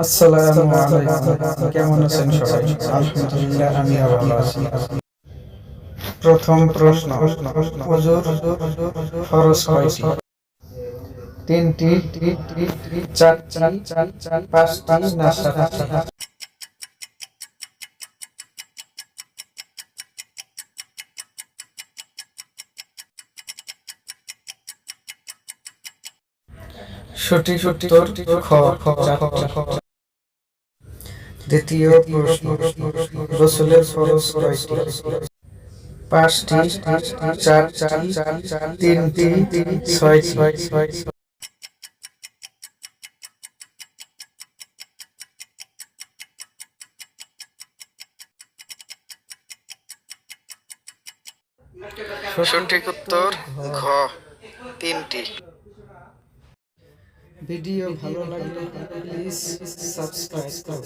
আসসালামু আলাইকুম। কেমন আছেন সবাই? আলহামদুলিল্লাহ, আমিও ভালো আছি। প্রথম প্রশ্ন, হুজুর ফরজ কয়টি? তিনটি, চারটি, পাঁচটি না সাতটি? সঠিক উত্তর খ, চারটি। দ্বিতীয় প্রশ্ন, গোসলের ফরজ কয়টি? পাঁচটি, চারটি, তিনটি, ছয়টি? সঠিক উত্তর ঘ, তিনটি। ভিডিও ভালো লাগলে প্লিজ সাবস্ক্রাইব করুন।